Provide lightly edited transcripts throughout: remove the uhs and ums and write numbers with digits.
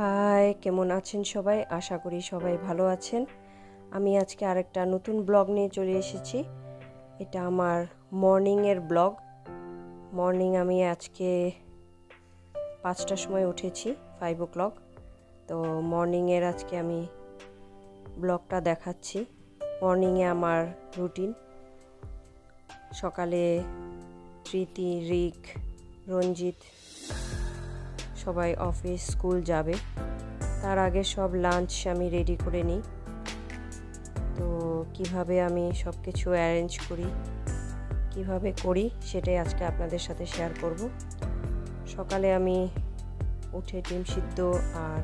High, কেমন আছেন সবাই? আশা করি সবাই ভালো আছেন। আমি আজকে আরেকটা নতুন ব্লগ নিয়ে চলে এসেছি। এটা আমার মর্নিংয়ের ব্লগ। মর্নিং আমি আজকে 5টার সময় উঠেছি, 5 o'clock। তো মর্নিংয়ের আজকে আমি ব্লগটা দেখাচ্ছি। মর্নিংয়ে আমার রুটিন। সকালে তৃতি, রিক, রঞ্জিত সবাই অফিস স্কুল যাবে, তার আগে সব লাঞ্চ আমি রেডি করে নিই। তো কিভাবে আমি সব কিছু অ্যারেঞ্জ করি, কিভাবে করি সেটাই আজকে আপনাদের সাথে শেয়ার করব। সকালে আমি উঠে ডিম সিদ্ধ আর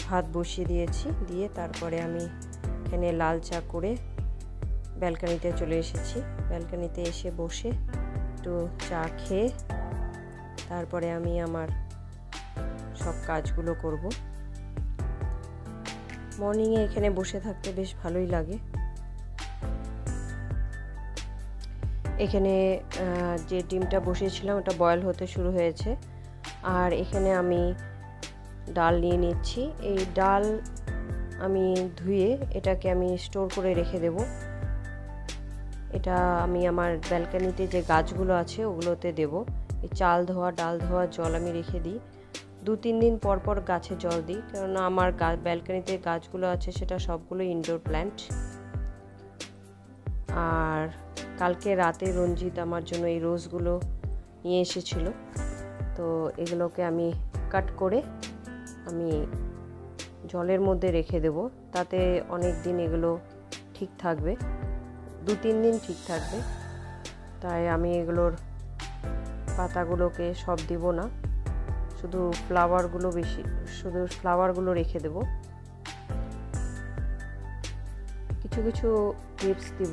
ভাত বসিয়ে দিয়েছি, দিয়ে তারপরে আমি এখানে লাল চা করে ব্যালকনিতে চলে এসেছি। ব্যালকনিতে এসে বসে একটু চা খেয়ে তারপরে আমি আমার সব কাজগুলো করব। মর্নিংয়ে এখানে বসে থাকতে বেশ ভালোই লাগে। এখানে যে ডিমটা বসিয়েছিলাম ওটা বয়েল হতে শুরু হয়েছে। আর এখানে আমি ডাল নিয়ে নিচ্ছি। এই ডাল আমি ধুয়ে এটাকে আমি স্টোর করে রেখে দেব। এটা আমি আমার ব্যালকনিতে যে গাছগুলো আছে ওগুলোতে দেব। এই চাল ধোয়া, ডাল ধোয়া জল আমি রেখে দিই। 2-3 দিন পর পর গাছে জল দিই, কারণ আমার ব্যালকনিতে গাছগুলো আছে সেটা সবগুলো ইনডোর প্ল্যান্ট। আর কালকে রাতে রঞ্জিত আমার জন্য এই রোজগুলো নিয়ে এসেছিল, তো এগুলোকে আমি কাট করে আমি জলের মধ্যে রেখে দেব। তাতে অনেক দিন এগুলো ঠিক থাকবে, 2-3 দিন ঠিক থাকবে। তাই আমি এগুলোর পাতাগুলোকে সব দিব না, শুধু ফ্লাওয়ারগুলো রেখে দেব। কিছু কিছু টিপস দিব।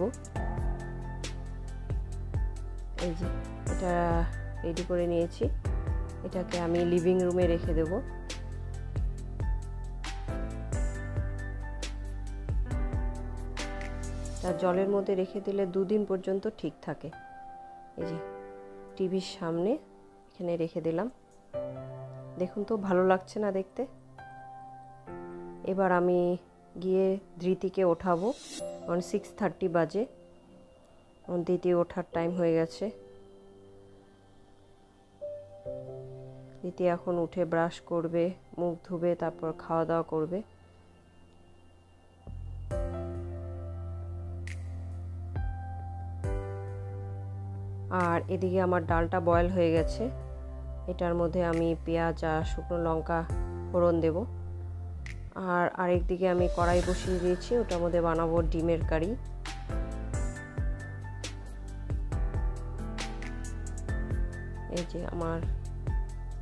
এই যে এটা রেডি করে নিয়েছি, এটাকে আমি লিভিং রুমে রেখে দেব। তা জলের মধ্যে রেখে দিলে 2 দিন পর্যন্ত ঠিক থাকে। এই যে টিভির সামনে এখানে রেখে দিলাম। দেখুন তো ভালো লাগছে না দেখতে? এবার আমি গিয়ে ধৃতিকে ওঠাবো। 6:30 বাজে, দিদি ওঠার টাইম হয়ে গেছে। দিদি এখন উঠে ব্রাশ করবে, মুখ ধুবে, তারপর খাওয়া দাওয়া করবে। আর এদিকে আমার ডালটা বয়েল হয়ে গেছে। এটার মধ্যে আমি পেঁয়াজ আর শুকনো লঙ্কা ফোড়ন দেব। আর আরেকদিকে আমি কড়াই বসিয়ে দিয়েছি, ওটার মধ্যে বানাবো ডিমের কারি। এই যে আমার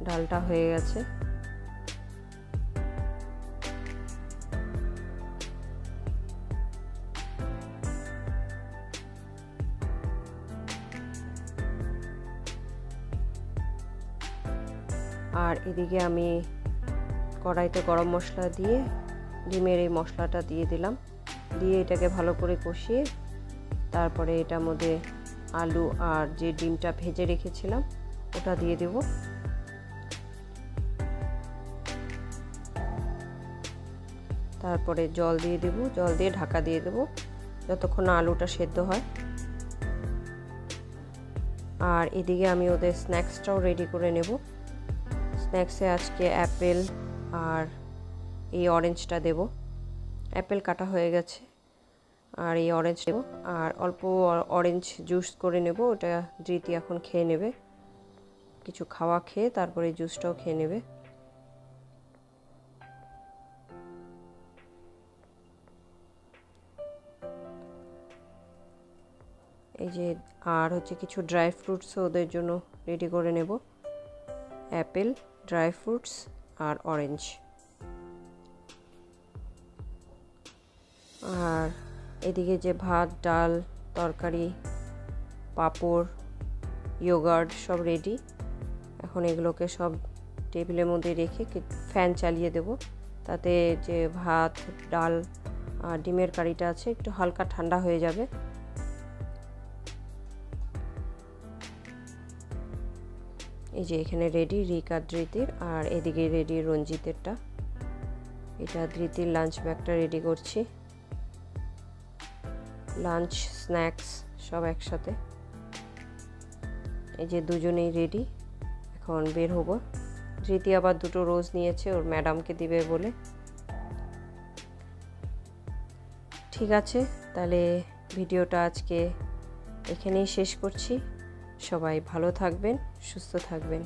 ডালটা হয়ে গেছে। আর এদিকে আমি কড়াইতে গরম মশলা দিয়ে ডিমের এই মশলাটা দিয়ে দিলাম, দিয়ে এটাকে ভালো করে কষিয়ে তারপরে এটার মধ্যে আলু আর যে ডিমটা ভেজে রেখেছিলাম ওটা দিয়ে দেব। তারপরে জল দিয়ে দেব, জল দিয়ে ঢাকা দিয়ে দেব যতক্ষণ না আলুটা সেদ্ধ হয়। আর এদিকে আমি ওদের স্ন্যাক্সটাও রেডি করে নেব। স্ন্যাক্সে আজকে অ্যাপেল আর এই অরেঞ্জটা দেব। অ্যাপেল কাটা হয়ে গেছে আর এই অরেঞ্জ দেব, আর অল্প অরেঞ্জ জুস করে নেব। ওটা ধৃতি এখন খেয়ে নেবে, কিছু খাওয়া খেয়ে তারপরে জুসটাও খেয়ে নেবে। এই যে আর হচ্ছে কিছু ড্রাই ফ্রুটসও ওদের জন্য রেডি করে নেব, অ্যাপেল, ড্রাই ফ্রুটস আর অরেঞ্জ। আর এদিকে যে ভাত, ডাল, তরকারি, পাঁপড়, ইয়োগার্ট সব রেডি। এখন এগুলোকে সব টেবিলের মধ্যে রেখে ফ্যান চালিয়ে দেব, তাতে যে ভাত, ডাল আর ডিমের কারিটা আছে একটু হালকা ঠান্ডা হয়ে যাবে। এই যে এখানে রেডি রিক আর ধৃতির, আর এদিকে রেডি রঞ্জিতেরটা। এটা ধৃতির লাঞ্চ ব্যাগটা রেডি করছি, লাঞ্চ স্ন্যাক্স সব একসাথে। এই যে দুজনেই রেডি, এখন বের হবো। ধৃতি আবার দুটো রোজ নিয়েছে ওর ম্যাডামকে দিবে বলে। ঠিক আছে, তাহলে ভিডিওটা আজকে এখানেই শেষ করছি। সবাই ভালো থাকবেন, সুস্থ থাকবেন।